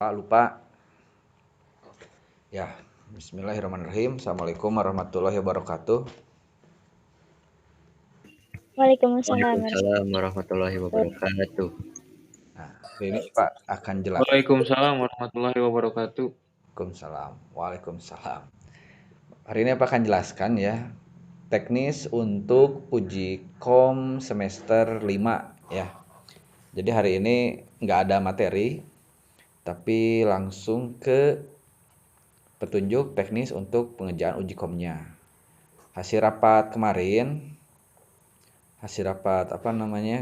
Pak, lupa. Ya, bismillahirrahmanirrahim. Assalamualaikum warahmatullahi wabarakatuh. Waalaikumsalam Waalaikumsalam warahmatullahi wabarakatuh. Nah, hari ini Pak akan jelas. Waalaikumsalam warahmatullahi wabarakatuh. Waalaikumsalam. Waalaikumsalam. Hari ini Pak akan jelaskan ya teknis untuk uji kom semester 5 ya. Jadi hari ini nggak ada materi, tapi langsung ke petunjuk teknis untuk pengerjaan uji komnya. Hasil rapat kemarin,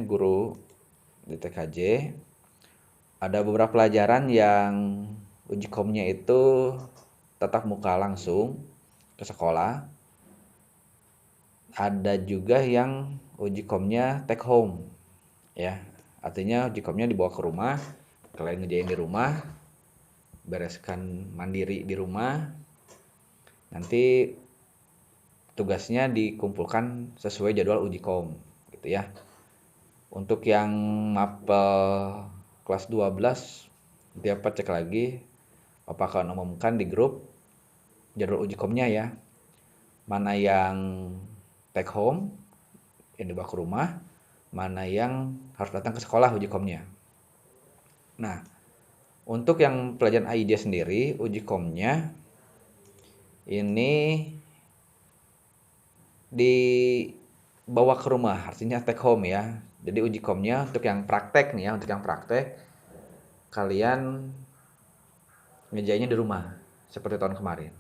guru di TKJ, ada beberapa pelajaran yang uji komnya itu tatap muka langsung ke sekolah. Ada juga yang uji komnya take home ya, artinya uji komnya dibawa ke rumah, kalian ngerjain di rumah, bereskan mandiri di rumah, nanti tugasnya dikumpulkan sesuai jadwal uji kom gitu ya. Untuk yang mapel kelas 12 dapat cek lagi, Bapak akan umumkan di grup jadwal uji komnya ya, mana yang take home yang dibawa ke rumah, mana yang harus datang ke sekolah uji komnya. Nah, untuk yang pelajaran AIJ sendiri, uji komnya ini dibawa ke rumah, artinya take home ya. Jadi uji komnya untuk yang praktek nih ya, untuk yang praktek kalian ngerjainnya di rumah seperti tahun kemarin.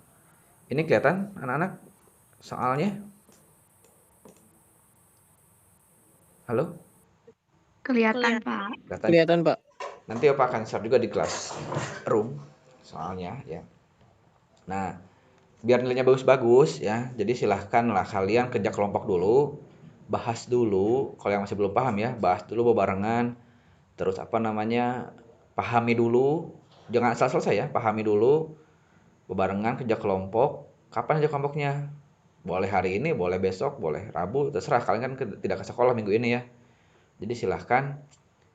Ini kelihatan anak-anak soalnya? Halo? Kelihatan, Pak. Kelihatan, Pak. Nanti Bapak akan share juga di kelas room soalnya ya. Nah, biar nilainya bagus-bagus ya, jadi silahkanlah kalian kerja kelompok dulu, bahas dulu, kalau yang masih belum paham ya, bahas dulu bebarengan, terus pahami dulu, jangan asal selesai ya, pahami dulu, bebarengan kerja kelompok. Kapan kerja kelompoknya? Boleh hari ini, boleh besok, boleh Rabu, terserah, kalian kan tidak ke sekolah minggu ini ya. Jadi silahkan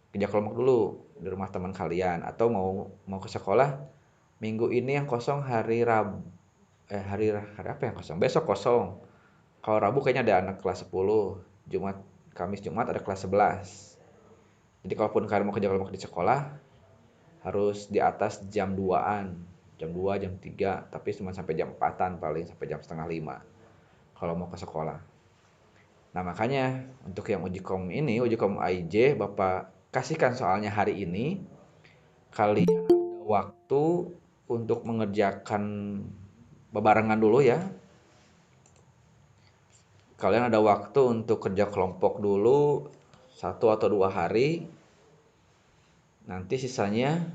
kerja kelompok dulu di rumah teman kalian, atau mau ke sekolah minggu ini yang kosong hari Rabu, hari apa yang kosong? Besok kosong. Kalau Rabu kayaknya ada anak kelas 10, Kamis Jumat ada kelas 11. Jadi kalaupun kalian mau kerja kelompok di sekolah, harus di atas jam 2-an. Jam 2, jam 3, tapi cuma sampai jam 4-an paling, sampai jam setengah 5 kalau mau ke sekolah. Nah, makanya untuk yang uji kom ini, uji kom AIJ, Bapak kasihkan soalnya hari ini. Kalian ada waktu untuk mengerjakan bebarengan dulu ya. Kalian ada waktu untuk kerja kelompok dulu 1 atau 2 hari. Nanti sisanya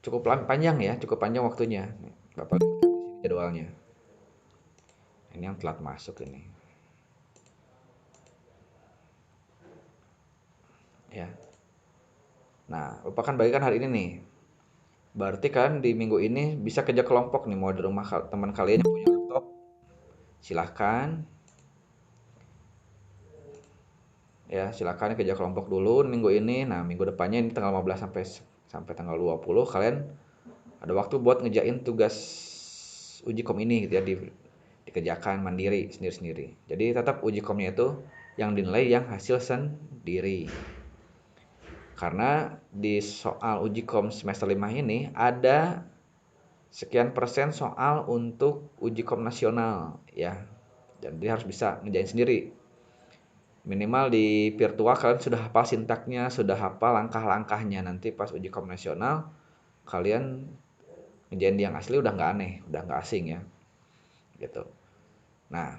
cukup panjang ya, cukup panjang waktunya. Bapak lihat di sini jadwalnya. Ini yang telat masuk ini. Ya. Nah, Bapak kan bagikan hari ini nih. Berarti kan di minggu ini bisa kerja kelompok nih, mau di rumah teman kalian yang punya laptop. Silahkan. Ya, silahkan kerja kelompok dulu minggu ini. Nah, minggu depannya ini tanggal 15 sampai tanggal 20 kalian ada waktu buat ngejain tugas uji kom ini gitu ya, dikerjakan mandiri sendiri-sendiri. Jadi tetap uji komnya itu yang dinilai yang hasil sendiri. Karena di soal uji kom semester 5 ini ada sekian persen soal untuk uji kom nasional ya. Jadi harus bisa ngejain sendiri. Minimal di virtual kalian sudah hafal sintaknya, sudah hafal langkah-langkahnya. Nanti pas uji kom nasional kalian ngejain yang asli udah nggak aneh, udah nggak asing ya gitu. Nah,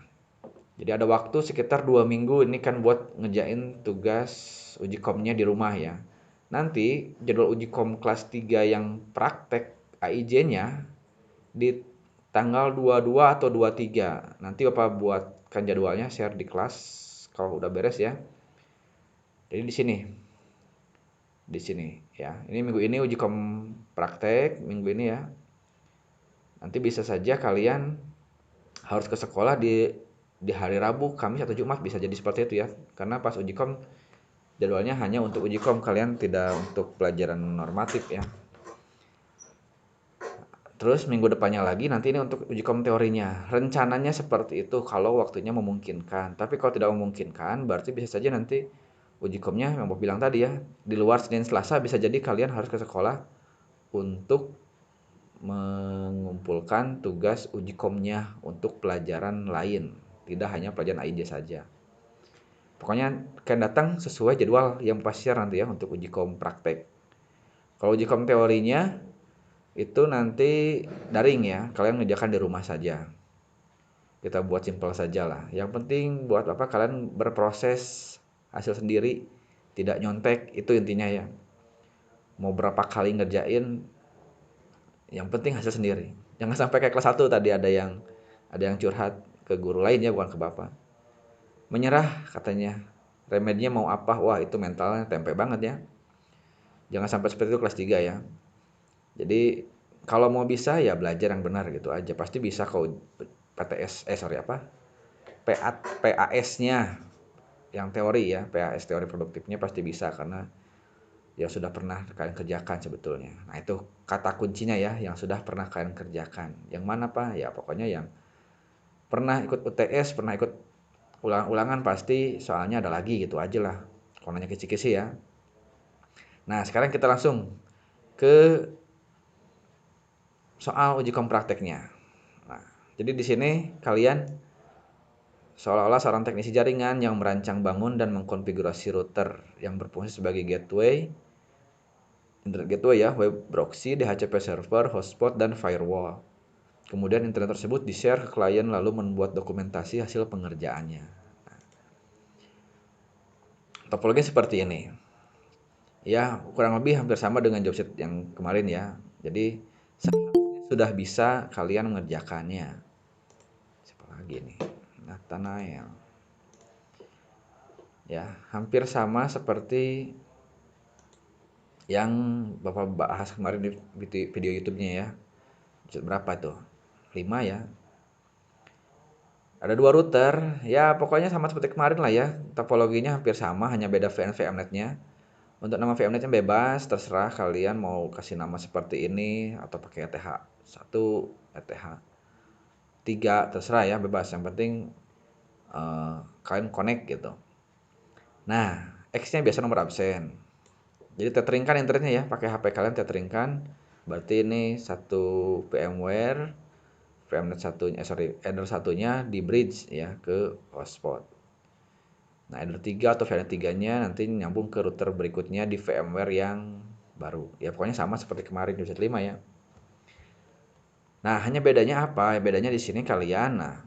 jadi ada waktu sekitar 2 minggu ini kan buat ngejain tugas uji komnya di rumah ya. Nanti jadwal uji kom kelas 3 yang praktek AIJ-nya di tanggal 22 atau 23. Nanti Bapak buatkan jadwalnya, share di kelas kalau udah beres ya. Jadi di sini ya. Ini minggu ini uji kom praktek minggu ini ya. Nanti bisa saja kalian harus ke sekolah di hari Rabu, Kamis atau Jumat, bisa jadi seperti itu ya. Karena pas uji kom jadwalnya hanya untuk uji kom, kalian tidak untuk pelajaran normatif ya. Terus minggu depannya lagi nanti ini untuk uji kom teorinya. Rencananya seperti itu kalau waktunya memungkinkan. Tapi kalau tidak memungkinkan, berarti bisa saja nanti uji komnya yang Bob bilang tadi ya, di luar Senin Selasa bisa jadi kalian harus ke sekolah untuk mengumpulkan tugas uji komnya untuk pelajaran lain, tidak hanya pelajaran AIJ saja. Pokoknya kalian datang sesuai jadwal yang pasti nanti ya untuk uji kom praktek. Kalau uji kom teorinya itu nanti daring ya, kalian ngerjakan di rumah saja. Kita buat simpel saja lah. Yang penting buat apa kalian berproses hasil sendiri, tidak nyontek, itu intinya ya. Mau berapa kali ngerjain, yang penting hasil sendiri. Jangan sampai kayak kelas 1 tadi ada yang curhat ke guru lain ya, bukan ke bapak. Menyerah katanya. Remedinya mau apa? Wah, itu mentalnya tempe banget ya. Jangan sampai seperti itu kelas 3 ya. Jadi kalau mau bisa ya belajar yang benar gitu aja. Pasti bisa kalau PAS-nya yang teori ya, PAS teori produktifnya pasti bisa karena ya sudah pernah kalian kerjakan sebetulnya. Nah, itu kata kuncinya ya, yang sudah pernah kalian kerjakan. Yang mana Pak? Ya pokoknya yang pernah ikut UTS, pernah ikut ulangan pasti soalnya ada lagi gitu aja lah. Kalau nanya kisi-kisi ya. Nah, sekarang kita langsung ke soal uji kom prakteknya. Nah, jadi di sini kalian seolah-olah seorang teknisi jaringan yang merancang, bangun, dan mengkonfigurasi router yang berfungsi sebagai gateway, internet gateway ya, web proxy, DHCP server, hotspot, dan firewall. Kemudian internet tersebut di-share ke klien lalu membuat dokumentasi hasil pengerjaannya. Nah, topologi seperti ini. Ya, kurang lebih hampir sama dengan jobset yang kemarin ya. Jadi sudah bisa kalian mengerjakannya. Siapa lagi nih? Nathanael. Ya, hampir sama seperti yang Bapak bahas kemarin di video YouTube-nya ya. Berapa tuh? 5 ya. Ada 2 router, ya pokoknya sama seperti kemarin lah ya. Topologinya hampir sama, hanya beda VN VMnet-nya. Untuk nama VMnet-nya bebas, terserah kalian mau kasih nama seperti ini atau pakai ETH1, ETH3, terserah ya, bebas. Yang penting kalian connect gitu. Nah, X-nya biasa nomor absen. Jadi tetheringkan internetnya ya, pakai HP kalian tetheringkan. Berarti ini satu VMware, VMnet satunya, header satunya di bridge ya ke hotspot. Nah, header 3 atau VNet 3-nya nanti nyambung ke router berikutnya di VMware yang baru. Ya pokoknya sama seperti kemarin di 5 ya. Nah, hanya bedanya apa? Bedanya di sini kalian, nah,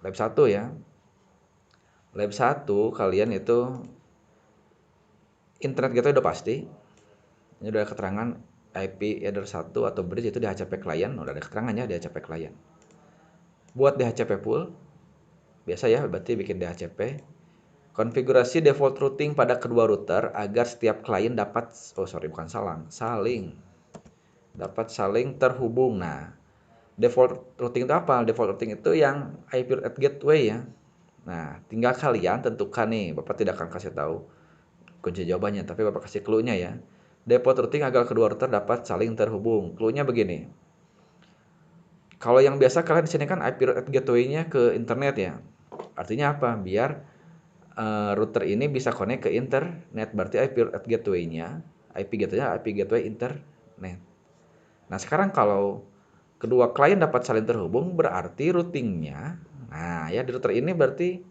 lab 1 ya. Lab 1 kalian itu internet gateway udah pasti. Ini udah ada keterangan IP header 1 atau bridge itu DHCP client, udah ada keterangannya DHCP client. Buat DHCP pool, biasa ya, berarti bikin DHCP. Konfigurasi default routing pada kedua router agar setiap klien dapat, saling terhubung. Nah, default routing itu apa? Default routing itu yang IP at gateway ya. Nah, tinggal kalian tentukan nih, Bapak tidak akan kasih tahu kunci jawabannya, tapi Bapak kasih clue-nya ya. Default routing agar kedua router dapat saling terhubung. Clue-nya begini. Kalau yang biasa kalian di sini kan IP at gateway-nya ke internet ya. Artinya apa? Biar router ini bisa connect ke internet, berarti IP at gateway-nya, IP gateway internet. Nah, sekarang kalau kedua klien dapat saling terhubung, berarti routingnya, nah ya di router ini berarti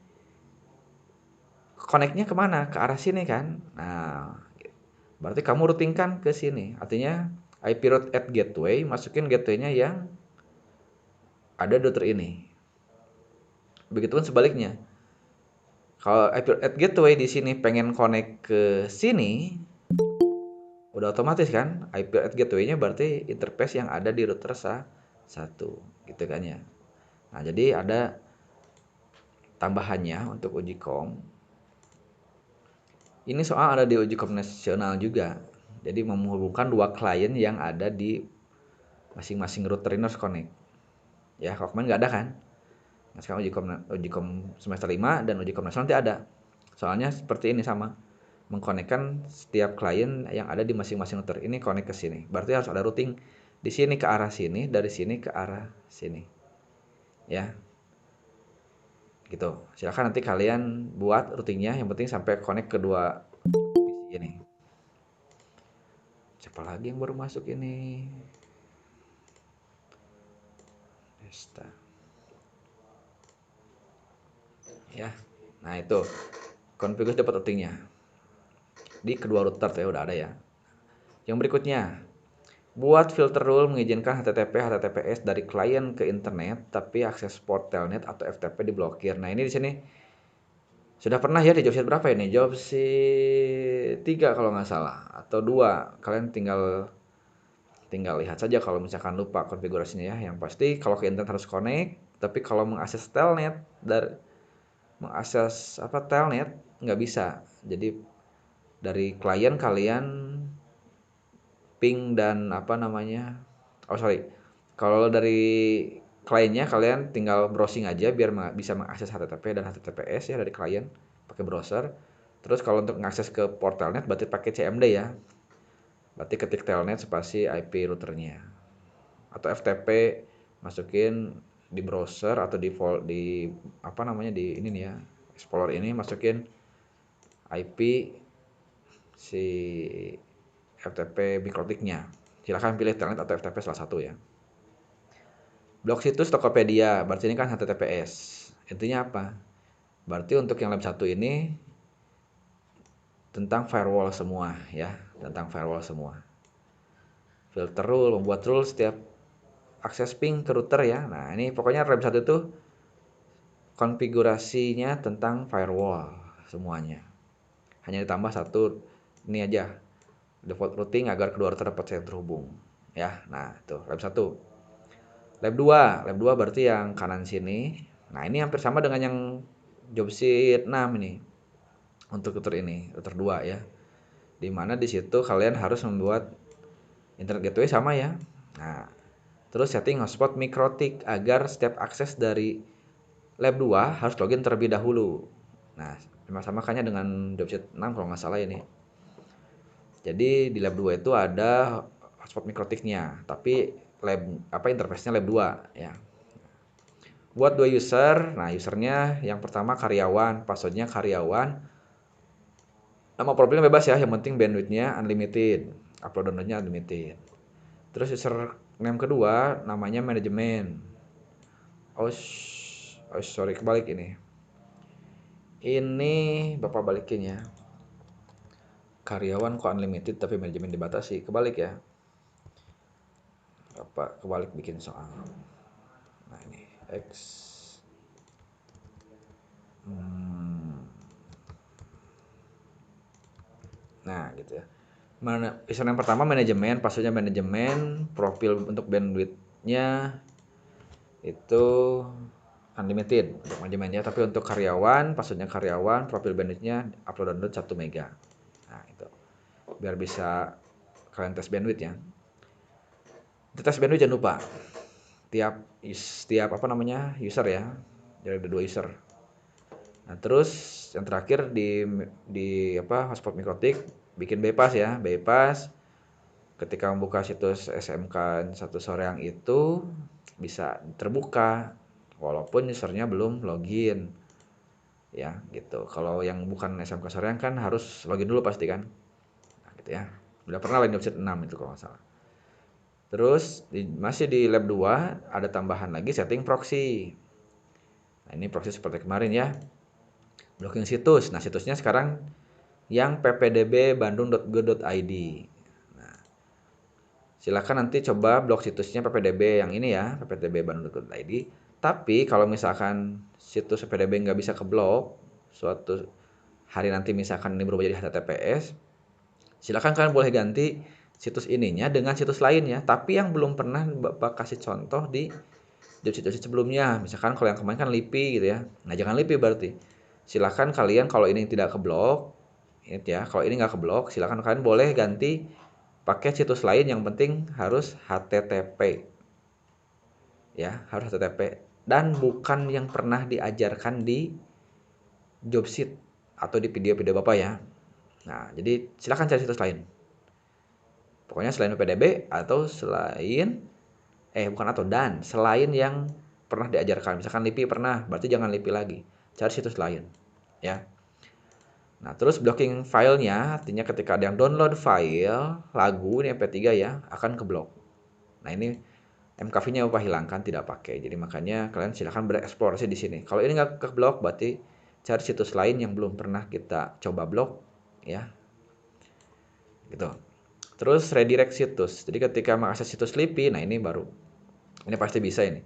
connect-nya kemana? Ke arah sini kan? Nah, berarti kamu routingkan ke sini. Artinya IP route at gateway, masukin gateway-nya yang ada di router ini. Begitupun sebaliknya. Kalau IP at gateway di sini pengen connect ke sini, udah otomatis kan IP at gateway-nya berarti interface yang ada di router satu, gitu kan ya. Nah, jadi ada tambahannya untuk uji kom. Ini soal ada di uji kom nasional juga. Jadi menghubungkan dua klien yang ada di masing-masing router ini harus connect. Ya, kalau kemarin nggak ada kan. Nah, sekarang uji kom semester 5 dan uji kom nasional nanti ada. Soalnya seperti ini sama. mengkonekkan setiap klien yang ada di masing-masing router ini connect ke sini. Berarti harus ada routing di sini ke arah sini, dari sini ke arah sini. Ya. Gitu. Silakan nanti kalian buat routingnya, yang penting sampai connect kedua PC ini. Siapa lagi yang baru masuk ini? Desta. Ya. Nah, itu. Konfigurasi dapat routingnya. Di kedua router ya udah ada ya. Yang berikutnya, buat filter rule mengizinkan HTTP HTTPS dari klien ke internet, tapi akses port telnet atau FTP diblokir. Nah, ini di sini sudah pernah ya di job sheet berapa ini? Job sheet 3 kalau nggak salah atau 2. Kalian tinggal lihat saja kalau misalkan lupa konfigurasinya ya. Yang pasti kalau ke internet harus connect, tapi kalau mengakses telnet telnet nggak bisa. Jadi dari klien kalian ping dan kalau dari kliennya kalian tinggal browsing aja biar bisa mengakses HTTP dan HTTPS ya dari klien pakai browser. Terus kalau untuk mengakses ke port telnet berarti pakai CMD ya. Berarti ketik telnet spasi IP routernya. Atau FTP masukin di browser atau di ini nih ya, Explorer ini masukin IP si FTP mikrotiknya. Silahkan pilih telnet atau FTP salah satu ya. Blok situs Tokopedia, berarti ini kan HTTPS. Intinya apa? Berarti untuk yang lab 1 ini tentang firewall semua ya, tentang firewall semua. Filter rule, membuat rule setiap akses ping ke router ya. Nah, ini pokoknya lab 1 itu konfigurasinya tentang firewall semuanya. Hanya ditambah satu ini aja. Default routing agar kedua router dapat saling terhubung ya. Nah, itu lab 1. Lab 2 berarti yang kanan sini. Nah, ini hampir sama dengan yang job sheet 6 ini. Untuk router ini, router 2 ya. Dimana di situ kalian harus membuat internet gateway sama ya. Nah, terus setting hotspot mikrotik agar setiap akses dari lab 2 harus login terlebih dahulu. Nah, sama kayaknya dengan job sheet 6 kalau nggak salah ini. Jadi di lab 2 itu ada hotspot mikrotiknya, tapi interface-nya lab 2 ya. Buat 2 user, nah usernya yang pertama karyawan, passwordnya karyawan. Nama profilnya bebas ya, yang penting bandwidth-nya unlimited, upload download-nya unlimited. Terus user name kedua namanya manajemen. Sorry kebalik ini. Ini Bapak balikin ya. Karyawan kok unlimited tapi manajemen dibatasi, kebalik ya. Bapak kebalik bikin soal. Nah ini X. Nah gitu ya. Yang pertama manajemen, passwordnya manajemen, profil untuk bandwidth-nya itu unlimited untuk manajemennya, tapi untuk karyawan, passwordnya karyawan, profil bandwidth-nya upload download 1 mega. Nah itu biar bisa kalian tes bandwidth ya. Di tes bandwidth jangan lupa tiap user ya, jadi ada 2 user. Nah terus yang terakhir di hotspot mikrotik bikin bypass ya, bypass ketika membuka situs SMK 1 Soreang itu bisa terbuka walaupun usernya belum login ya gitu. Kalau yang bukan SMK Soreang kan harus login dulu pasti kan. Nah, gitu ya. Udah pernah login website 6 itu kalau nggak salah. Terus masih di lab 2 ada tambahan lagi setting proxy. Nah, ini proxy seperti kemarin ya. Blocking situs. Nah, situsnya sekarang yang ppdb.bandung.go.id. Nah, silakan nanti coba blok situsnya ppdb yang ini ya, ppdb.bandung.go.id. Tapi kalau misalkan situs ppdb nggak bisa keblok, suatu hari nanti misalkan ini berubah jadi HTTPS, silakan kalian boleh ganti situs ininya dengan situs lain ya, tapi yang belum pernah Bapak kasih contoh di job sheet sebelumnya. Misalkan kalau yang kemarin kan Lipi gitu ya. Nah, jangan Lipi berarti. Silakan kalian kalau ini tidak keblok, ingat ya, kalau ini nggak keblok, silakan kalian boleh ganti pakai situs lain, yang penting harus HTTP. Ya, harus HTTP dan bukan yang pernah diajarkan di job sheet atau di video-video Bapak ya. Nah, jadi silakan cari situs lain. Pokoknya selain PPDB atau selain selain yang pernah diajarkan. Misalkan LIPI pernah, berarti jangan LIPI lagi. Cari situs lain, ya. Nah, terus blocking filenya artinya ketika ada yang download file lagu ini MP3 ya, akan keblok. Nah, ini MKV-nya Bapak hilangkan, tidak pakai. Jadi makanya kalian silahkan bereksplorasi di sini. Kalau ini nggak keblok, berarti cari situs lain yang belum pernah kita coba blok, ya. Gitu. Terus redirect situs. Jadi ketika mengakses situs LIPI, nah ini baru. Ini pasti bisa ini.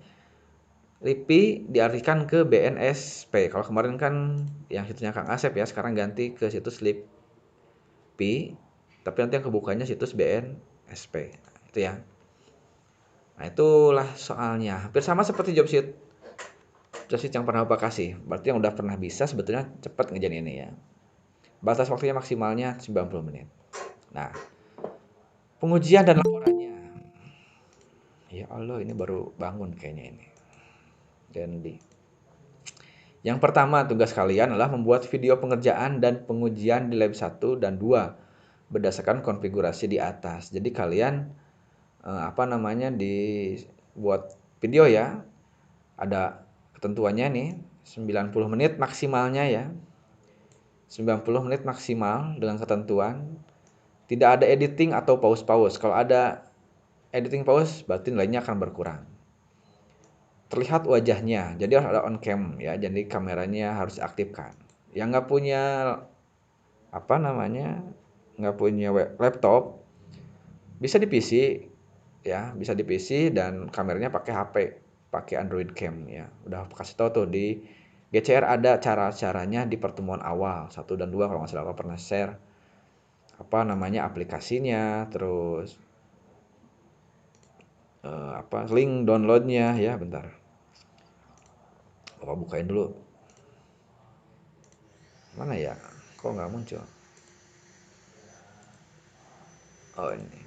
LIPI diartikan ke BNSP. Kalau kemarin kan yang situsnya Kang Asep ya, sekarang ganti ke situs LIPI. Tapi nanti yang kebukanya situs BNSP. Itu ya. Nah, itulah soalnya. Hampir sama seperti job sheet. Job sheet yang pernah Bapak kasih. Berarti yang udah pernah bisa sebetulnya cepat ngejalan ini ya. Batas waktunya maksimalnya 90 menit. Nah, pengujian dan laporannya. Ya Allah, ini baru bangun kayaknya ini. Dendi. Yang pertama tugas kalian adalah membuat video pengerjaan dan pengujian di lab 1 dan 2 berdasarkan konfigurasi di atas. Jadi kalian dibuat video ya. Ada ketentuannya nih 90 menit maksimalnya ya. 90 menit maksimal dengan ketentuan tidak ada editing atau pause-pause. Kalau ada editing pause berarti nilainya akan berkurang. Terlihat wajahnya, jadi harus ada on cam ya, jadi kameranya harus diaktifkan. Yang nggak punya laptop bisa di PC ya, bisa di PC dan kameranya pakai HP, pakai Android Cam ya. Udah kasih tahu tuh di GCR ada cara-caranya di pertemuan awal 1 dan 2 kalau nggak salah Bapak pernah share aplikasinya, terus link downloadnya ya. Bentar, Bapak bukain dulu. Mana ya? Kok nggak muncul? Oh, ini.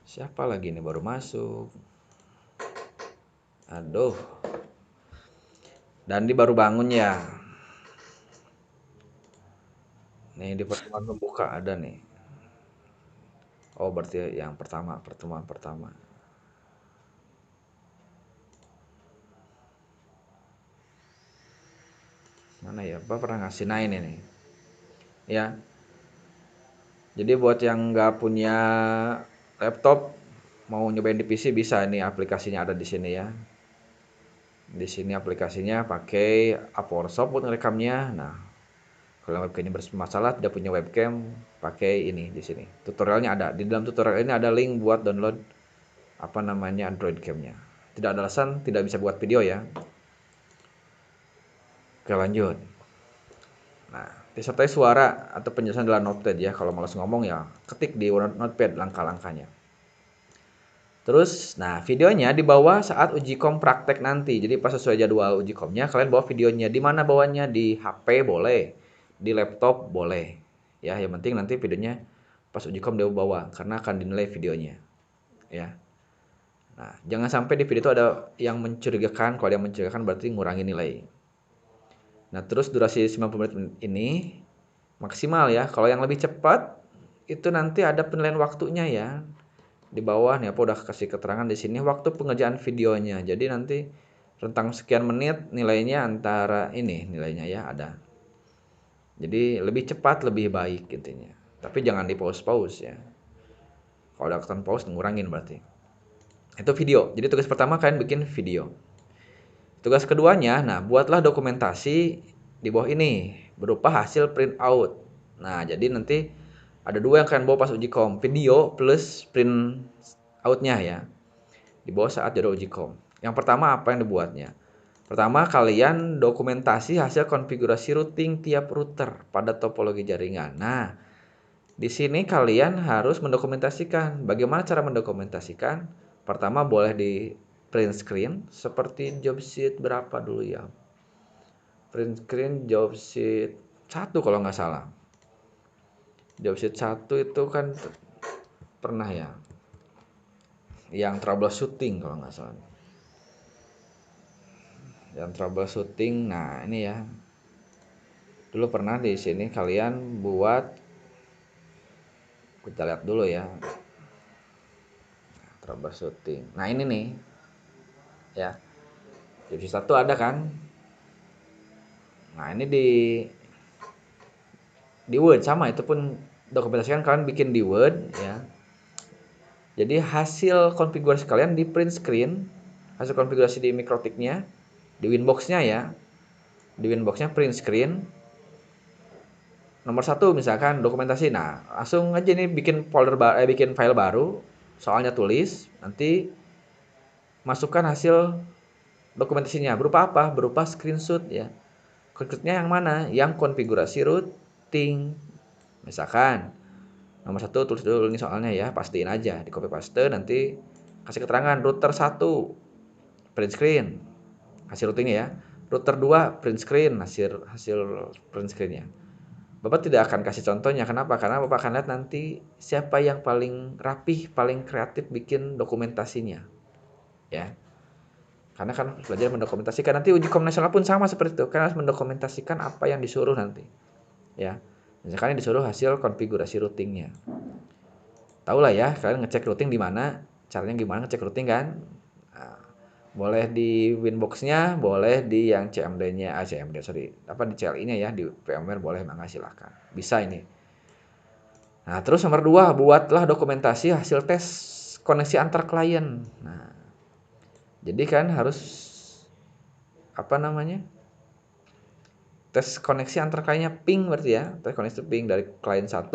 Siapa lagi nih baru masuk? Aduh. Dan di baru bangun ya. Nih di pertemuan pembuka ada nih. Oh, berarti yang pertemuan pertama. Mana ya? Bapak pernah ngasih nain ini. Ya. Jadi buat yang nggak punya laptop mau nyobain di PC bisa, nih aplikasinya ada di sini ya. Di sini aplikasinya pakai Photoshop buat ngerekamnya. Nah, kalau webcamnya bermasalah tidak punya webcam, pakai ini di sini. Tutorialnya ada. Di dalam tutorial ini ada link buat download Android Cam-nya. Tidak ada alasan tidak bisa buat video ya. Oke, lanjut. Nah, disertai suara atau penjelasan dalam notepad ya. Kalau malas ngomong ya ketik di notepad langkah-langkahnya. Terus, nah videonya dibawa saat uji kom praktek nanti. Jadi pas sesuai jadwal uji komnya, kalian bawa videonya. Di mana bawanya? Di HP boleh, di laptop boleh. Ya, yang penting nanti videonya pas uji kom dia bawa, karena akan dinilai videonya. Ya. Nah, jangan sampai di video itu ada yang mencurigakan. Kalau yang mencurigakan berarti ngurangi nilai. Nah, terus durasi 90 menit ini maksimal ya. Kalau yang lebih cepat itu nanti ada penilaian waktunya ya. Di bawah nih udah kasih keterangan di sini waktu pengerjaan videonya. Jadi nanti rentang sekian menit nilainya antara ini nilainya ya ada. Jadi lebih cepat lebih baik intinya. Tapi jangan di pause ya. Kalau ada ketan pause ngurangin berarti. Itu video. Jadi tugas pertama kalian bikin video. Tugas keduanya, nah buatlah dokumentasi di bawah ini berupa hasil print out. Nah, jadi nanti ada 2 yang kalian bawa pas uji kom, video plus print outnya ya. Di bawah saat jadwal uji kom. Yang pertama apa yang dibuatnya? Pertama, kalian dokumentasi hasil konfigurasi routing tiap router pada topologi jaringan. Nah, di sini kalian harus mendokumentasikan. Bagaimana cara mendokumentasikan? Pertama boleh di print screen seperti job sheet berapa dulu ya. Print screen job sheet 1 kalau nggak salah. Job sheet 1 itu kan pernah ya. Yang troubleshooting kalau nggak salah. yang troubleshooting. Nah, ini ya. Dulu pernah di sini kalian buat, kita lihat dulu ya. Troubleshooting. Nah, ini nih. Ya. Divisi 1 ada kan? Nah, ini di Word sama, itu pun dokumentasikan kalian bikin di Word ya. Jadi hasil konfigurasi kalian di print screen, hasil konfigurasi di Mikrotiknya, di Winbox-nya ya. Di Winbox-nya print screen. Nomor 1 misalkan dokumentasi. Nah, langsung aja nih bikin bikin file baru, soalnya tulis, nanti masukkan hasil dokumentasinya. Berupa apa? Berupa screenshot ya. Screenshotnya yang mana? Yang konfigurasi routing. Misalkan nomor 1 tulis dulu ini soalnya ya, pastiin aja, di copy paste, nanti kasih keterangan router 1 print screen hasil routingnya ya. Router 2 print screen hasil print screennya. Bapak tidak akan kasih contohnya. Kenapa? Karena Bapak akan lihat nanti siapa yang paling rapih, paling kreatif bikin dokumentasinya. Ya. Karena kan belajar mendokumentasikan. Nanti uji kom nasional pun sama seperti itu. Karena harus mendokumentasikan apa yang disuruh nanti. Ya. Misalkan yang disuruh hasil konfigurasi routingnya. Tahu lah ya, kalian ngecek routing di mana, caranya gimana ngecek routing kan? Nah, boleh di Winbox-nya, boleh di yang CMD-nya, di CLI-nya ya, di VMware boleh, mangga silakan. Bisa ini. Nah, terus nomor 2, buatlah dokumentasi hasil tes koneksi antar klien. Nah, jadi kan harus tes koneksi antar kliennya ping berarti ya, tes koneksi ping dari klien 1,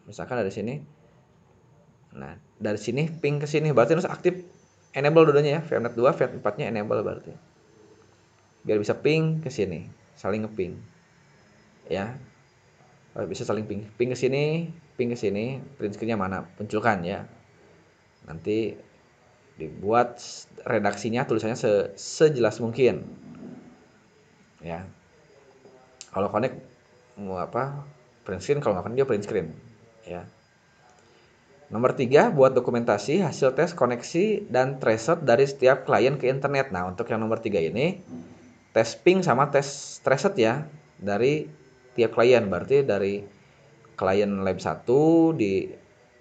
misalkan dari sini. Nah, dari sini ping ke sini berarti harus aktif enable dulunya ya, VMnet 2, VMnet 4-nya enable berarti. Biar bisa ping ke sini, saling ngeping. Ya. Bisa saling ping ke sini, print screen-nya mana, munculkan ya. Nanti dibuat redaksinya, tulisannya sejelas mungkin. Ya. Kalau connect mau print screen, kalau nggak connect dia print screen. Ya. Nomor 3, buat dokumentasi hasil tes koneksi dan traceroute dari setiap klien ke internet. Nah, untuk yang nomor 3 ini, tes ping sama tes traceroute ya, dari tiap klien. Berarti dari klien lab 1 di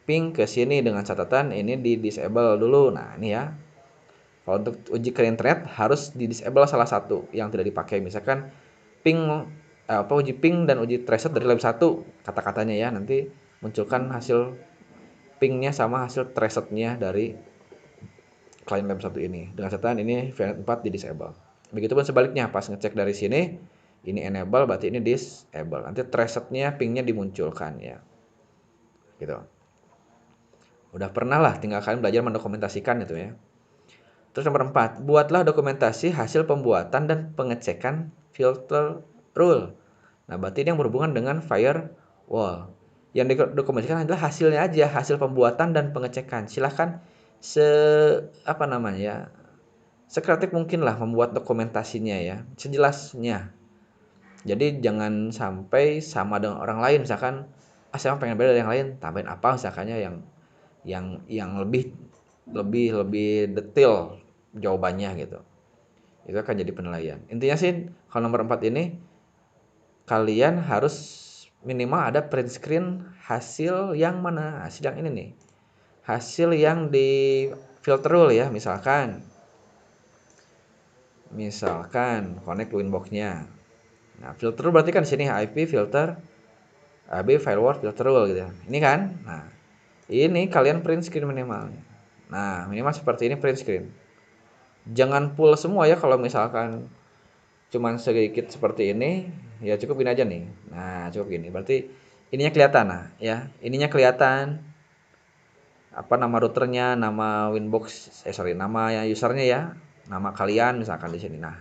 ping ke sini dengan catatan ini di disable dulu. Nah, ini ya. Kalau untuk uji ke internet harus di disable salah satu yang tidak dipakai. Misalkan uji ping dan uji traceroute dari lab 1 kata-katanya ya, nanti munculkan hasil pingnya sama hasil traceroute-nya dari klien lab 1 ini. Dengan catatan ini VNet 4 di disable. Begitupun sebaliknya, pas ngecek dari sini, ini enable, berarti ini disable. Nanti traceroute-nya, pingnya dimunculkan ya. Gitu. Udah pernah lah, tinggal kalian belajar mendokumentasikan itu ya. Terus nomor 4, buatlah dokumentasi hasil pembuatan dan pengecekan filter rule. Nah, berarti ini yang berhubungan dengan firewall. Yang didokumentasikan adalah hasilnya aja, hasil pembuatan dan pengecekan. Silahkan sekreatif mungkin lah membuat dokumentasinya ya, sejelasnya. Jadi jangan sampai sama dengan orang lain. Misalkan, saya pengen beda dari yang lain, tambahin apa misalkannya yang lebih detail jawabannya gitu. Itu akan jadi penilaian. Intinya sih, kalau nomor 4 ini kalian harus minimal ada print screen hasil yang mana? Hasil yang ini nih. Hasil yang di filter rule ya, misalkan connect Winbox-nya. Nah, filter rule berarti kan di sini IP filter, AB firewall filter rule gitu. Ini kan? Nah, ini kalian print screen minimal. Nah, minimal seperti ini print screen. Jangan full semua ya, kalau misalkan cuman sedikit seperti ini, ya cukup gini aja nih. Nah, cukup gini. Berarti ininya kelihatan nah, ya. Ininya kelihatan nama routernya, nama nama usernya ya. Nama kalian misalkan di sini. Nah,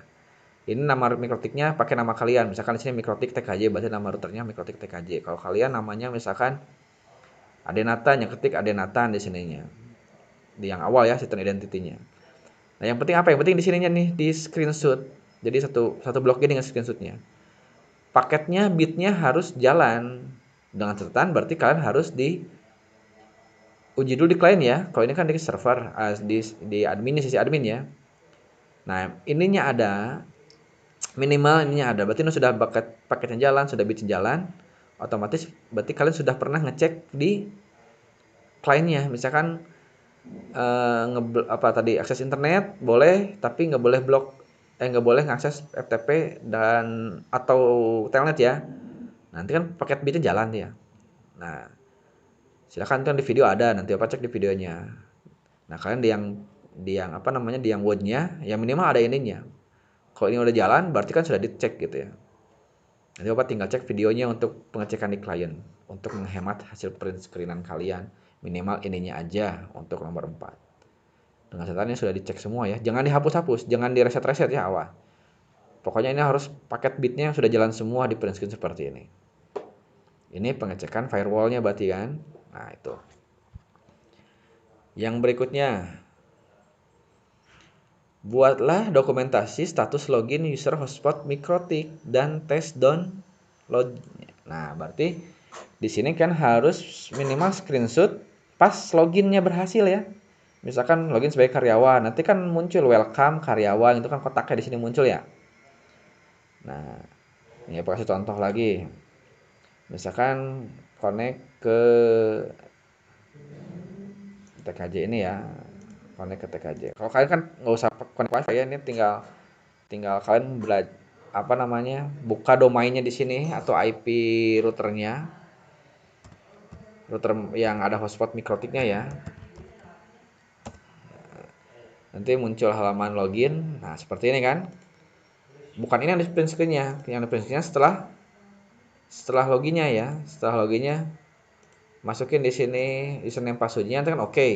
ini nama Mikrotiknya pakai nama kalian. Misalkan di sini Mikrotik TKJ, berarti nama routernya Mikrotik TKJ. Kalau kalian namanya misalkan Adenatan, yang ketik Adenatan di sininya. Di yang awal ya, sistem identity-nya. Nah, yang penting apa? Yang penting di sininya nih, di screenshot. Jadi satu blok ini dengan screenshotnya. Paketnya, bitnya harus jalan. Dengan catatan berarti kalian harus uji dulu di klien ya. Kalau ini kan di server, di admin, sisi admin ya. Nah, ininya ada, Minimal ininya ada. Berarti sudah paketnya jalan, sudah bitnya jalan, otomatis berarti kalian sudah pernah ngecek di kliennya. Misalkan apa tadi akses internet boleh, tapi nggak boleh ngakses FTP dan atau telnet ya. Nanti kan paket bitnya jalan ya. Nah, silakan kan di video ada, nanti apa cek di videonya. Nah, kalian di yang apa namanya di yang wordnya, ya minimal ada ininya. Kalau ini udah jalan, berarti kan sudah dicek gitu ya. Nanti Bapak tinggal cek videonya untuk pengecekan di klien untuk menghemat hasil print screenan kalian. Minimal ininya aja untuk nomor 4. Dengan catatannya sudah dicek semua ya. Jangan dihapus-hapus, jangan direset-reset ya awal. Pokoknya ini harus paket bitnya yang sudah jalan semua di print screen seperti ini. Ini pengecekan firewallnya berarti kan. Nah itu. Yang berikutnya, buatlah dokumentasi status login user hotspot mikrotik dan test download. Nah, berarti di sini kan harus minimal screenshot pas loginnya berhasil ya. Misalkan login sebagai karyawan, nanti kan muncul welcome karyawan, itu kan kotaknya di sini muncul ya. Nah, ini aku kasih contoh lagi. Misalkan connect ke TKJ ini ya, connect ke TKJ. Kalau kalian kan nggak usah connect wifi ya, ini tinggal kalian apa namanya buka domainnya di sini atau IP routernya, router yang ada hotspot mikrotiknya ya. Nanti muncul halaman login. Nah seperti ini kan. Bukan ini yang di print screen-nya, yang di print screen-nya setelah loginnya ya. Setelah loginnya masukin di sini username password-nya, nanti kan oke.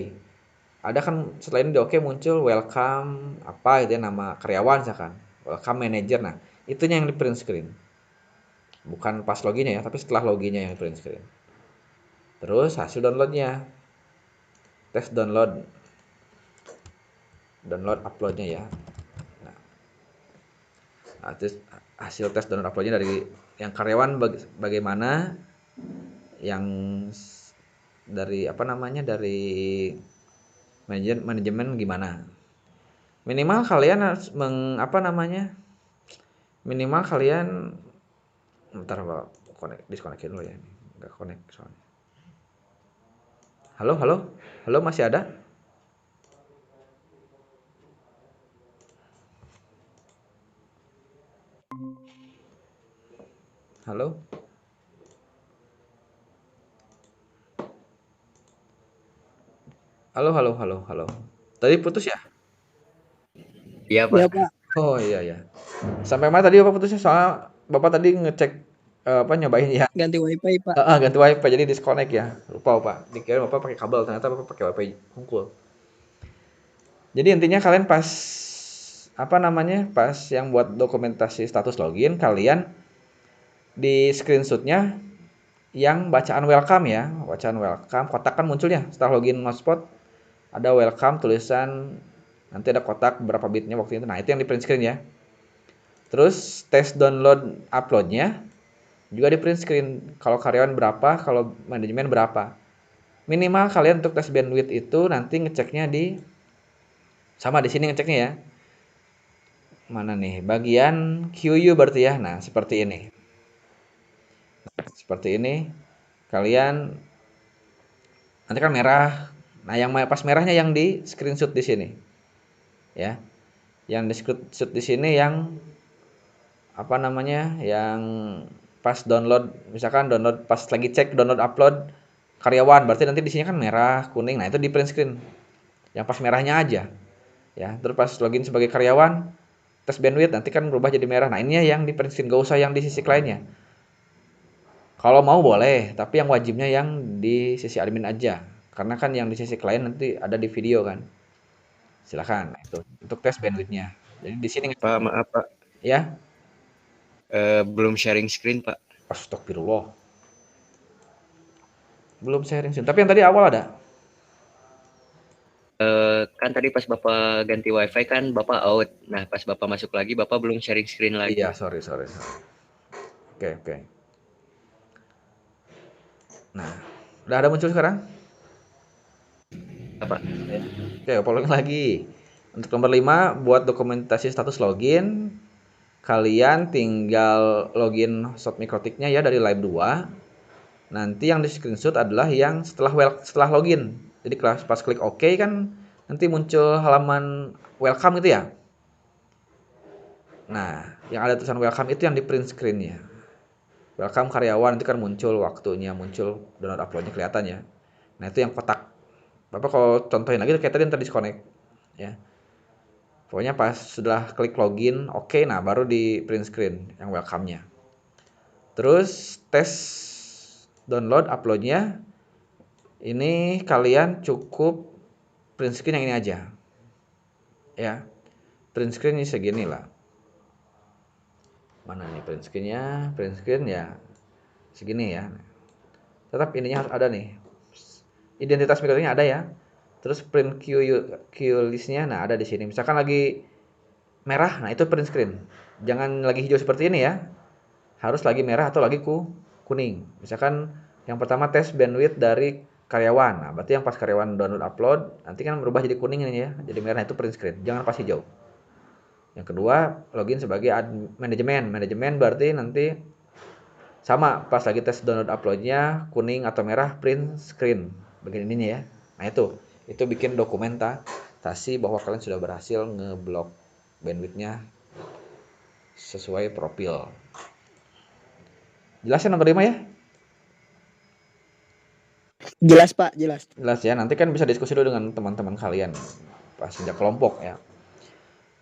Ada kan setelah ini di oke muncul welcome apa itu ya, nama karyawan misalkan. Welcome manager. Nah, itunya yang di print screen. Bukan pas loginnya ya, tapi setelah loginnya yang di print screen. Terus hasil downloadnya. Tes download uploadnya ya. Nah, hasil tes download uploadnya dari yang karyawan bagaimana, yang dari apa namanya dari manajemen gimana. Minimal kalian harus minimal kalian bentar Pak, disconnectin dulu ya, nggak connect soalnya. Halo halo halo, masih ada? Halo. Halo halo halo halo. Tadi putus ya? Iya, Iya, Pak. Pak. Oh iya ya. Sampai mana tadi Bapak putusnya? Soal Bapak tadi ngecek apa nyobain ya. Ganti WiFi, Pak. Ganti wifi jadi disconnect ya. Lupa Pak. Dikira Bapak pakai kabel, ternyata Bapak pakai wifi hungkul. Jadi intinya kalian pas apa namanya? Pas yang buat dokumentasi status login, kalian di screenshotnya yang bacaan welcome ya. Bacaan welcome, kotak kan munculnya setelah login hotspot. Ada welcome tulisan, nanti ada kotak berapa bitnya waktu itu. Nah, itu yang di print screen ya. Terus tes download uploadnya juga di print screen. Kalau karyawan berapa, kalau manajemen berapa. Minimal kalian untuk tes bandwidth itu nanti ngeceknya sama di sini ngeceknya ya. Mana nih? Bagian QU berarti ya. Nah, seperti ini. Seperti ini. Kalian nanti kan merah. Nah, yang pas merahnya yang di screenshot di sini. Ya. Yang di screenshot di sini yang apa namanya? Yang pas download, misalkan download pas lagi cek download upload karyawan, berarti nanti di sini kan merah, kuning. Nah, itu di print screen. Yang pas merahnya aja. Ya, terus pas login sebagai karyawan, tes bandwidth nanti kan berubah jadi merah. Nah, ini yang di print screen, gak usah yang di sisi kliennya. Kalau mau boleh, tapi yang wajibnya yang di sisi admin aja. Karena kan yang di sisi klien nanti ada di video kan. Silakan. Nah, itu untuk tes bandwidthnya. Jadi di sini Pak, maaf, Pak. ya. Belum sharing screen, Pak. Astagfirullah. Belum sharing screen. Tapi yang tadi awal ada. Kan tadi pas Bapak ganti WiFi kan Bapak out. Nah, pas Bapak masuk lagi, Bapak belum sharing screen lagi. Iya, sorry. Oke. Nah, udah ada muncul sekarang? Apa? Oke, ulang lagi. Untuk nomor 5, buat dokumentasi status login. kalian tinggal login shot mikrotiknya ya dari live 2. Nanti yang di screenshot adalah yang setelah login. Jadi pas klik OK kan nanti muncul halaman welcome gitu ya. Nah, yang ada tulisan welcome itu yang di print screen-nya. Welcome karyawan nanti kan muncul waktunya, muncul download uploadnya kelihatan ya. Nah, itu yang kotak. Bapak kalau contohin lagi kayak tadi disconnect ya. Pokoknya pas sudah klik login, oke, nah baru di print screen yang welcome-nya. Terus tes download uploadnya, ini kalian cukup print screen yang ini aja. Ya, print screen ini segini lah. Mana nih print screen-nya? Print screen ya segini ya. Tetap ininya harus ada nih. Identitas mikrotiknya ada ya. Terus print queue list-nya nah ada di sini. Misalkan lagi merah, nah itu print screen. Jangan lagi hijau seperti ini ya. Harus lagi merah atau lagi kuning. Misalkan yang pertama tes bandwidth dari karyawan. Nah, berarti yang pas karyawan download upload nanti kan berubah jadi kuning ini ya. Jadi merah itu print screen. Jangan pas hijau. Yang kedua, login sebagai manajemen. Manajemen berarti nanti sama pas lagi tes download uploadnya kuning atau merah print screen. Bagian ininya ya. Nah, itu bikin dokumentasi bahwa kalian sudah berhasil ngeblok bandwidthnya sesuai profil. Jelas ya nomor 5 ya? Jelas Pak, jelas. Jelas ya, nanti kan bisa diskusi dulu dengan teman-teman kalian pas sejak kelompok ya.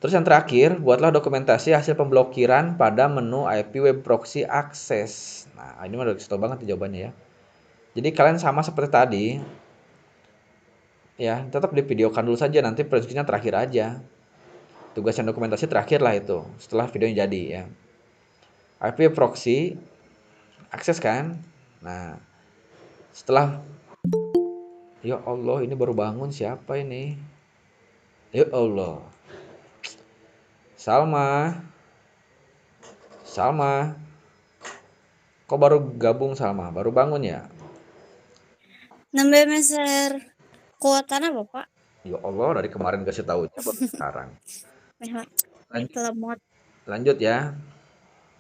Terus yang terakhir, buatlah dokumentasi hasil pemblokiran pada menu IP web proxy access. Nah, ini mah udah dikasih tau banget jawabannya ya. Jadi kalian sama seperti tadi, ya tetap divideokan dulu saja, nanti print-nya terakhir aja. Tugas yang dokumentasi terakhir lah itu, setelah videonya jadi ya. IP web proxy akses kan. Nah, setelah ya Allah, ini baru bangun siapa ini? Ya Allah. Salma. Kok baru gabung Salma? Baru bangun ya? Nambah meser kuatan apa Pak? Ya Allah, dari kemarin kasih tahu baru sekarang. Lanjut ya.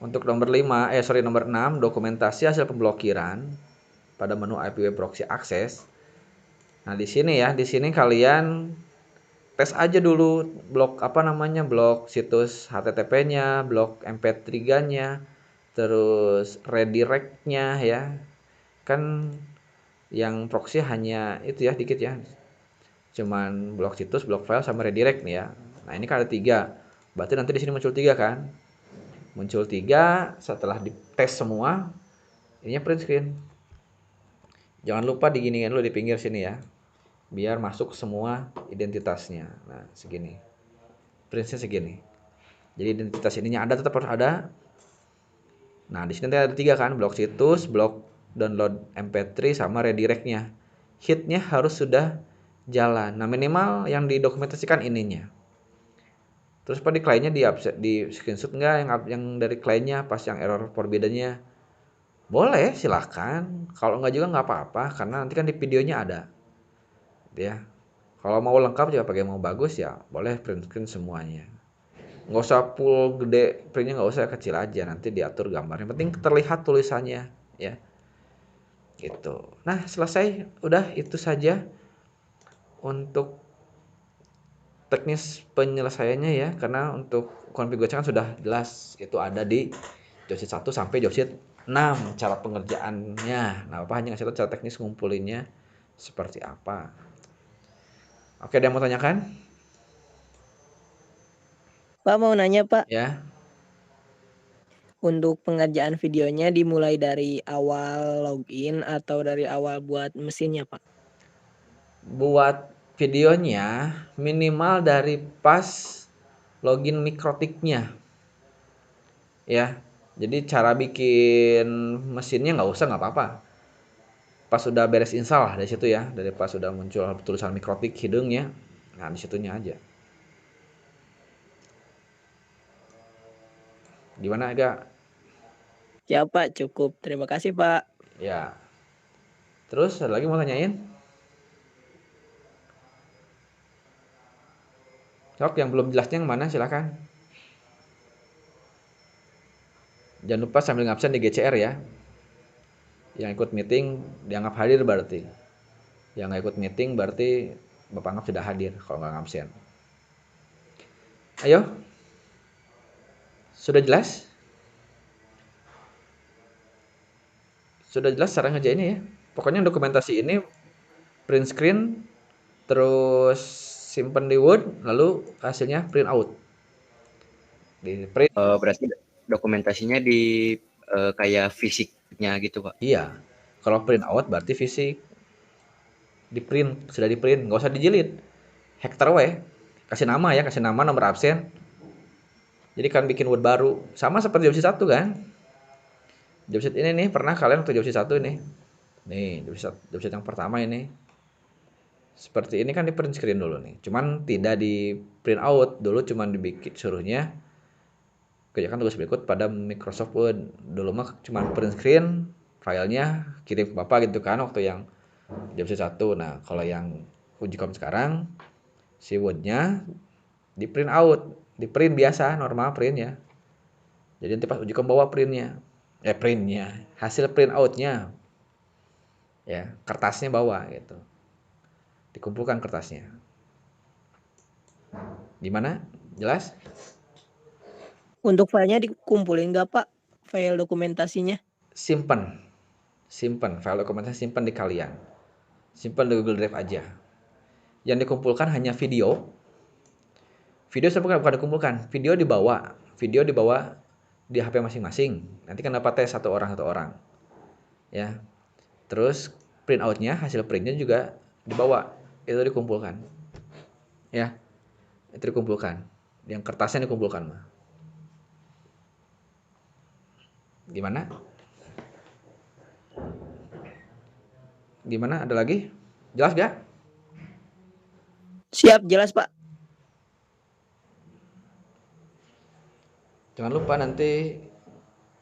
Untuk nomor 6, dokumentasi hasil pemblokiran pada menu IP web proxy access. Nah, di sini kalian tes aja dulu blok blok situs HTTP-nya, blok MP3-nya, terus redirect-nya ya. Kan yang proxy hanya itu ya dikit ya. Cuman blok situs, blok file sama redirect nih ya. Nah, ini kan ada 3. Berarti nanti di sini muncul 3 kan? Muncul 3 setelah dites semua, ininya print screen. Jangan lupa diginiin dulu di pinggir sini ya. Biar masuk semua identitasnya. Nah, segini. Printnya segini. Jadi identitas ininya ada, tetap harus ada. Nah, di sini ada 3 kan, blok situs, blok download MP3 sama redirect-nya. Hitnya harus sudah jalan. Nah, minimal yang didokumentasikan ininya. Terus di kliennya di screenshot enggak yang dari kliennya pas yang error forbidden-nya. Boleh, silakan. Kalau enggak juga enggak apa-apa karena nanti kan di videonya ada. Ya. Kalau mau lengkap juga pakai mau bagus ya, boleh print screen semuanya. Nggak usah full gede, printnya nggak usah kecil aja, nanti diatur gambarnya. Penting terlihat tulisannya, ya. Gitu. Nah, selesai. Udah itu saja untuk teknis penyelesaiannya ya, karena untuk konfigurasi kan sudah jelas itu ada di jobsheet 1 sampai jobsheet 6 cara pengerjaannya. Nah, Bapak hanya ngasih tahu cara teknis ngumpulinnya seperti apa. Oke, ada yang mau tanyakan? Pak mau nanya Pak, Ya. untuk pengerjaan videonya dimulai dari awal login atau dari awal buat mesinnya Pak? Buat videonya minimal dari pas login mikrotiknya. Ya. Jadi cara bikin mesinnya nggak usah, nggak apa-apa. Pas sudah beres install lah dari situ ya, dari pas sudah muncul tulisan mikrotik hidungnya, nah di situnya aja. Gimana agak? Ya Pak, cukup. Terima kasih Pak. Ya. Terus ada lagi mau tanyain? Sok yang belum jelasnya yang mana silakan. Jangan lupa sambil ngabsen di GCR ya. Yang ikut meeting dianggap hadir berarti. Yang nggak ikut meeting berarti Bapak anggap sudah hadir kalau nggak ngabsen. Ayo. Sudah jelas? Sudah jelas cara ngerjainnya ya. Pokoknya dokumentasi ini print screen, terus simpen di Word, lalu hasilnya print out. Di print. Berarti dokumentasinya di kayak fisiknya gitu, Pak. Iya. Kalau print out berarti fisik. Di print, sudah di print, nggak usah dijilid. Hektar we. Kasih nama ya, kasih nama, nomor absen. Jadi kan bikin Word baru. Sama seperti job sheet 1 kan. Job sheet ini nih, pernah kalian waktu job sheet 1 ini. Nih, job sheet yang pertama ini. Seperti ini kan di print screen dulu nih. Cuman tidak di print out. Dulu cuman dibikin suruhnya kerjakan tugas berikut pada Microsoft Word. Dulu mah cuman print screen, filenya kirim ke Bapak gitu kan waktu yang job sheet 1. Nah, kalau yang Ujikom sekarang si Word-nya di print out, di print biasa, normal print ya. Jadi nanti pas Ujikom bawa printnya, hasil print out-nya, ya kertasnya bawa gitu, dikumpulkan kertasnya. Gimana? Jelas? Untuk filenya dikumpulin nggak Pak? File dokumentasinya? Simpan file dokumentasi, simpan di kalian, simpan di Google Drive aja. Yang dikumpulkan hanya video sebenarnya bukan dikumpulkan, video dibawa di HP masing-masing. Nanti kan dapat tes satu orang ya. Terus print out-nya, hasil printnya juga dibawa, itu dikumpulkan ya, itu dikumpulkan, yang kertasnya dikumpulkan mah. Gimana? Ada lagi? Jelas gak? Siap, jelas Pak. Jangan lupa nanti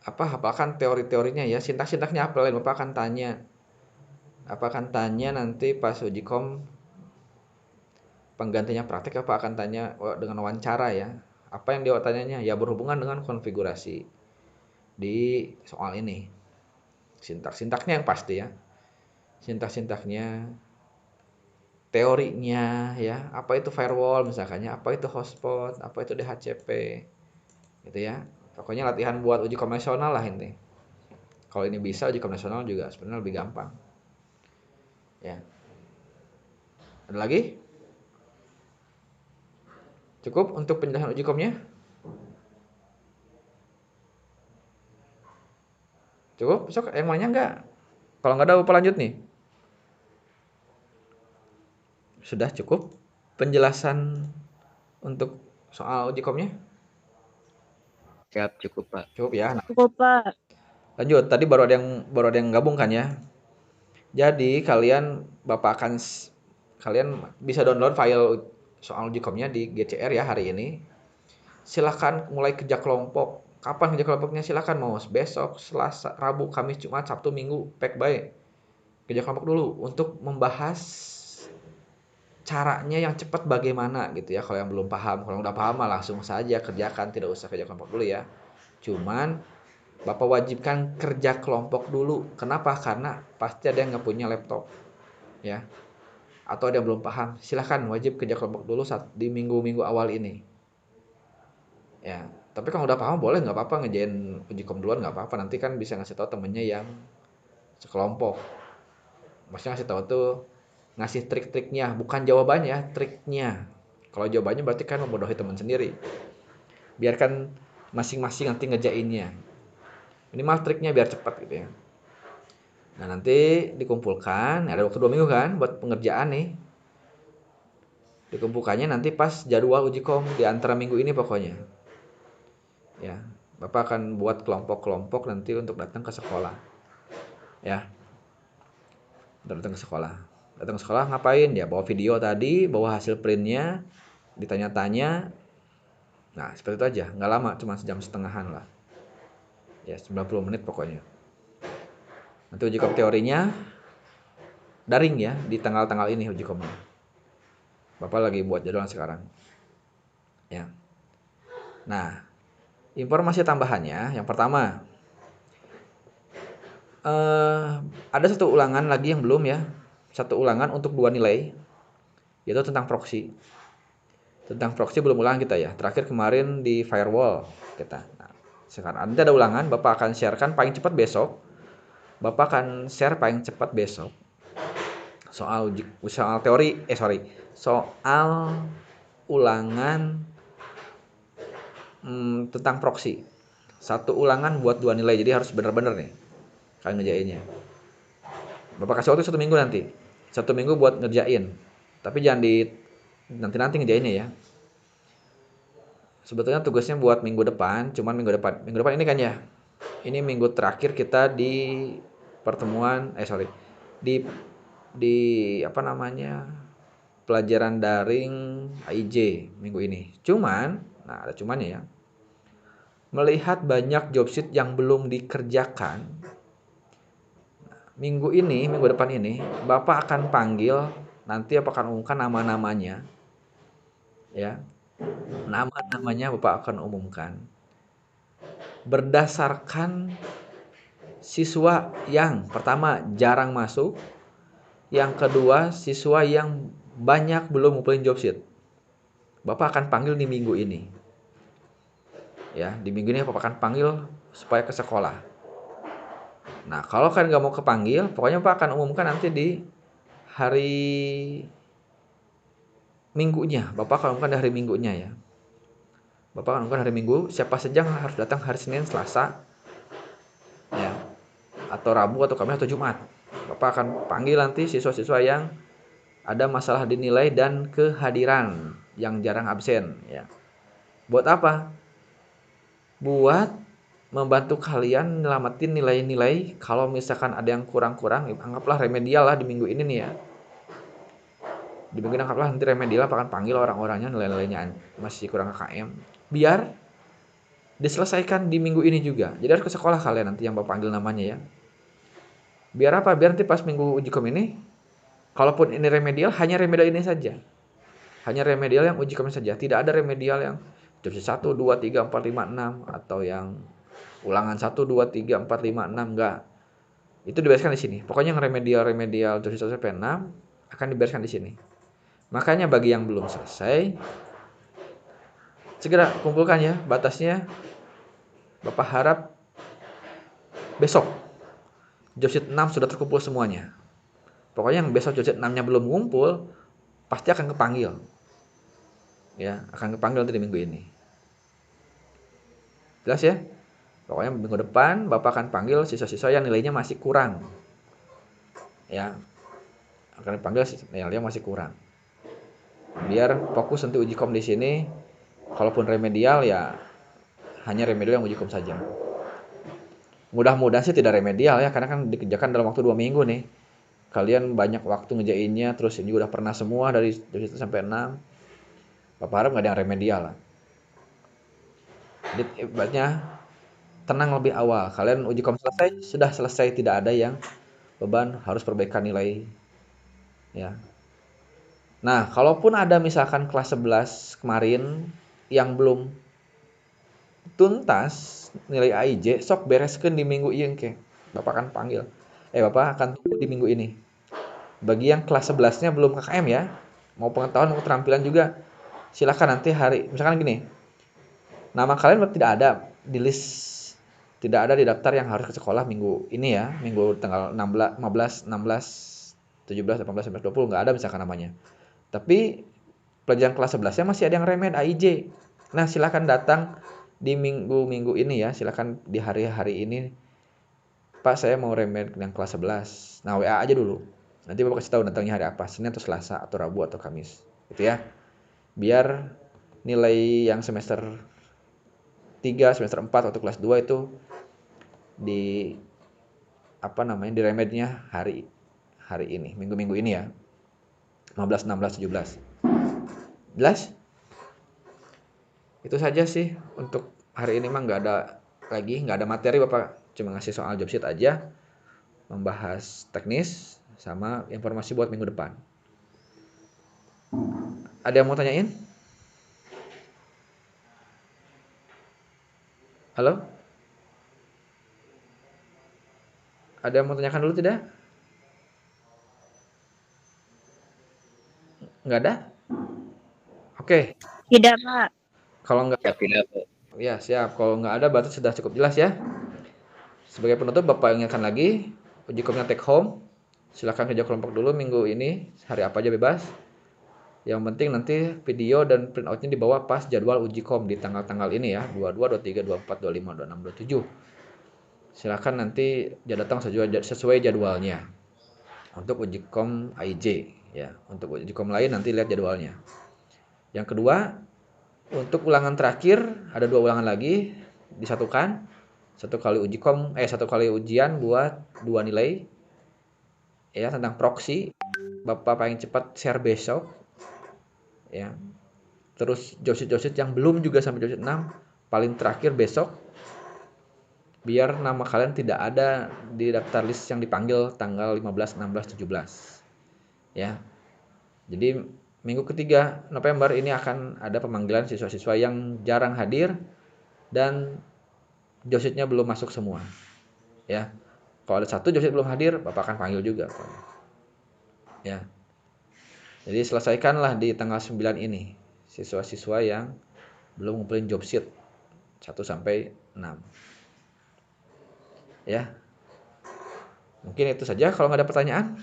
hafalkan teori-teorinya ya, sintak-sintaknya hafalin. Bapak akan tanya nanti pas Ujikom penggantinya praktek, Bapak akan tanya dengan wawancara ya. Apa yang dia tanyanya? Ya berhubungan dengan konfigurasi di soal ini. Sintak-sintaknya yang pasti ya. Sintak-sintaknya, teorinya ya, apa itu firewall misalkannya, apa itu hotspot, apa itu DHCP. Gitu ya. Pokoknya latihan buat uji konvensional lah ini. Kalau ini bisa, uji konvensional juga sebenarnya lebih gampang. Ya. Ada lagi? Cukup untuk penjelasan uji komnya? Cukup? Besok yang mana enggak? Kalau nggak ada Bapak lanjut nih. Sudah cukup penjelasan untuk soal uji komnya? Siap, cukup, Pak. Cukup ya. Nah, Cukup, Pak. lanjut. Tadi baru ada yang gabung kan ya. Jadi kalian bisa download file soal uji komnya di GCR ya hari ini. Silahkan mulai kerja kelompok. Kapan kerja kelompoknya? Silahkan mau besok, Selasa, Rabu, Kamis, Jumat, Sabtu, Minggu, pack baik. Kerja kelompok dulu untuk membahas caranya yang cepat bagaimana gitu ya. Kalau yang belum paham, kalau udah paham langsung saja kerjakan, tidak usah kerja kelompok dulu ya. Cuman Bapak wajibkan kerja kelompok dulu. Kenapa? Karena pasti ada yang nggak punya laptop ya, atau ada yang belum paham. Silahkan wajib kerja kelompok dulu di minggu-minggu awal ini ya. Tapi kalau udah paham boleh, nggak apa-apa ngejain uji kom duluan, nggak apa-apa. Nanti kan bisa ngasih tahu temennya yang sekelompok. Maksudnya ngasih tahu tuh, ngasih trik-triknya, bukan jawabannya, triknya. Kalau jawabannya berarti kan membodohi teman sendiri. Biarkan masing-masing nanti ngejainnya. Minimal triknya biar cepat gitu ya. Nah nanti dikumpulkan, ada waktu 2 minggu kan buat pengerjaan nih. Dikumpulkannya nanti pas jadwal uji kom di antara minggu ini pokoknya. Ya, Bapak akan buat kelompok-kelompok nanti untuk datang ke sekolah. Ya. Datang ke sekolah. Datang ke sekolah ngapain? Ya bawa video tadi, bawa hasil printnya, ditanya-tanya. Nah, seperti itu aja. Nggak lama, cuma sejam setengahan lah. Ya, 90 menit pokoknya. Nanti uji kom teorinya daring ya, di tanggal-tanggal ini uji komnya. Bapak lagi buat jadwal sekarang. Ya. Nah, informasi tambahannya yang pertama, Ada satu ulangan lagi yang belum ya. Satu ulangan untuk 2 nilai, yaitu tentang proxy. Tentang proxy belum ulangan kita ya. Terakhir kemarin di firewall kita. Nah, sekarang nanti ada ulangan, Bapak akan sharekan paling cepat besok. Bapak akan share paling cepat besok soal teori, soal ulangan tentang proxy. Satu ulangan buat 2 nilai, jadi harus bener-bener nih kalian ngerjainnya. Bapak kasih waktu 1 minggu nanti. 1 minggu buat ngerjain. Tapi jangan di nanti ngerjainnya ya. Sebetulnya tugasnya buat minggu depan, cuman minggu depan ini kan ya. Ini minggu terakhir kita di pertemuan di apa namanya? Pelajaran daring AIJ minggu ini. Cuman, nah ada cumannya ya. Melihat banyak job sheet yang belum dikerjakan, minggu depan ini, Bapak akan panggil, nanti Bapak akan umumkan nama-namanya. Ya. Nama-namanya Bapak akan umumkan. Berdasarkan siswa yang pertama jarang masuk, yang kedua siswa yang banyak belum ngumpulin job sheet. Bapak akan panggil di minggu ini. Ya, di minggu ini Bapak akan panggil supaya ke sekolah. Nah, kalau kalian nggak mau kepanggil, pokoknya Bapak akan umumkan nanti di hari minggunya. Bapak akan umumkan di hari minggunya ya. Bapak akan umumkan hari Minggu, siapa saja yang harus datang hari Senin, Selasa, ya, atau Rabu atau Kamis atau Jumat. Bapak akan panggil nanti siswa-siswa yang ada masalah dinilai dan kehadiran yang jarang absen ya. Buat apa? Buat membantu kalian nyelamatin nilai-nilai. Kalau misalkan ada yang kurang-kurang, anggaplah remedial lah di minggu ini nih ya. Di minggu ini anggaplah nanti remedial akan panggil orang-orangnya, nilai-nilainya masih kurang KKM. Biar diselesaikan di minggu ini juga. Jadi harus ke sekolah kalian nanti yang Bapak panggil namanya ya. Biar apa? Biar nanti pas minggu uji kom ini, kalaupun ini remedial, hanya remedial ini saja. Hanya remedial yang uji kom saja. Tidak ada remedial yang job 1, 2, 3, 4, 5, 6 atau yang ulangan 1, 2, 3, 4, 5, 6 enggak. Itu dibereskan di sini. Pokoknya yang remedial job 1 sampai 6 akan dibereskan di sini. Makanya bagi yang belum selesai, segera kumpulkan ya batasnya. Bapak harap besok job sheet 6 sudah terkumpul semuanya. Pokoknya yang besok job sheet 6-nya belum ngumpul, pasti akan kepanggil. Ya, akan kepanggil nanti di minggu ini. Jelas ya? Pokoknya minggu depan Bapak akan panggil siswa-siswa yang nilainya masih kurang. Ya. Akan dipanggil nilainya masih kurang. Biar fokus nanti uji kom di sini. Kalaupun remedial ya hanya remedial yang uji kom saja. Mudah-mudahan sih tidak remedial ya, karena kan dikerjakan dalam waktu 2 minggu nih. Kalian banyak waktu ngejainnya, terus ini udah pernah semua dari 1 sampai 6. Bapak harap nggak ada yang remedial lah. Jadi ibaratnya tenang lebih awal. Kalian uji kom selesai, sudah selesai, tidak ada yang beban harus perbaikan nilai. Ya. Nah, kalaupun ada misalkan kelas 11 kemarin yang belum tuntas nilai AIJ, sok bereskeun di minggu ieu engke. Bapak akan panggil. Bapak akan tunggu di minggu ini. Bagi yang kelas 11-nya belum KKM ya, mau pengetahuan, mau keterampilan juga, silakan nanti hari, misalkan gini, nama kalian tidak ada di list, tidak ada di daftar yang harus ke sekolah minggu ini ya, minggu tanggal 16, 17, 18, 19, 20, nggak ada misalkan namanya. Tapi pelajaran kelas 11-nya masih ada yang remed AIJ. Nah, silakan datang di minggu ini ya, silakan di hari-hari ini. Pak, saya mau remed yang kelas 11. Nah, WA aja dulu. Nanti Bapak kasih tahu datangnya hari apa, Senin atau Selasa atau Rabu atau Kamis. Gitu ya. Biar nilai yang semester 3, semester 4 atau kelas 2 itu di di remednya hari ini, minggu-minggu ini ya. 15, 16, 17. Jelas? Itu saja sih untuk hari ini mah nggak ada materi, Bapak cuma ngasih soal job sheet aja, membahas teknis sama informasi buat minggu depan. Ada yang mau tanyain? Halo? Ada yang mau tanyakan dulu tidak? Nggak ada? Oke, Tidak, Pak. kalau nggak, Siap tidak, Pak? ya siap. Kalau nggak ada berarti sudah cukup jelas ya. Sebagai penutup, Bapak ingatkan lagi, uji komnya take home. Silahkan kerja kelompok dulu minggu ini, hari apa aja bebas. Yang penting nanti video dan printoutnya dibawa pas jadwal uji kom di tanggal-tanggal ini ya, 22, 23, 24, 25, 26, 27. Silahkan nanti datang sesuai jadwalnya untuk uji kom AIJ ya. Untuk uji kom lain nanti lihat jadwalnya. Yang kedua, untuk ulangan terakhir ada 2 ulangan lagi disatukan. Satu kali ujian buat 2 nilai ya tentang proxy. Bapak paling cepat share besok ya. Terus josit-josit yang belum juga sampai josit 6 paling terakhir besok, biar nama kalian tidak ada di daftar list yang dipanggil tanggal 15, 16, 17 ya. Jadi minggu ketiga November ini akan ada pemanggilan siswa-siswa yang jarang hadir dan jositnya belum masuk semua ya. Kalau ada 1 josit belum hadir, Bapak akan panggil juga ya. Jadi selesaikanlah di tanggal 9 ini siswa-siswa yang belum ngumpulin job sheet 1 sampai 6 ya. Mungkin itu saja. Kalau nggak ada pertanyaan,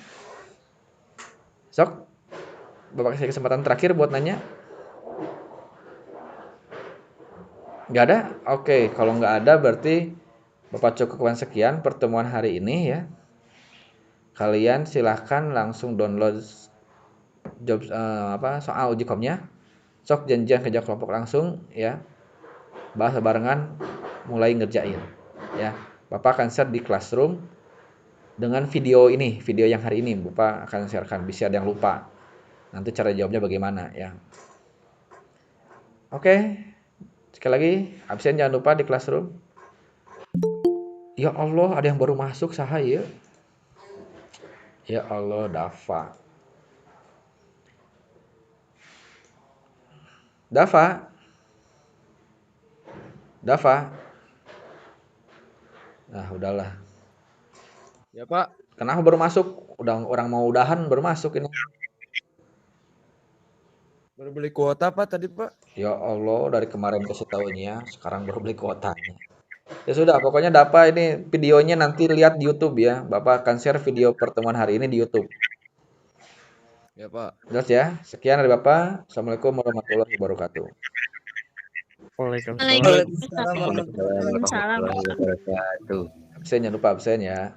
sok Bapak kasih kesempatan terakhir buat nanya. Nggak ada? Oke, kalau nggak ada berarti Bapak cukupkan sekian pertemuan hari ini ya. Kalian silahkan langsung download soal uji komnya. Sok janjian kerja kelompok langsung ya. Bahas barengan mulai ngerjain ya. Bapak akan share di Classroom dengan video ini, video yang hari ini Bapak akan sharekan, bisa ada yang lupa. Nanti cara jawabnya bagaimana ya. Oke. Sekali lagi, absen jangan lupa di Classroom. Ya Allah, ada yang baru masuk saha ya. Ya Allah, Dava. Nah, udahlah. Ya Pak, Kenapa baru masuk? Udah orang mau udahan baru masuk ini. baru beli kuota Pak tadi Pak. Ya Allah, dari kemarin kasih tahunya, sekarang baru beli kuotanya. Ya sudah, pokoknya Dapa ini videonya nanti lihat di YouTube ya. Bapak akan share video pertemuan hari ini di YouTube. Ya Pak. Jelas ya. Sekian dari Bapak. Assalamualaikum warahmatullahi wabarakatuh. Waalaikumsalam. Waalaikumsalam warahmatullahi wabarakatuh. Absen jangan lupa absen ya.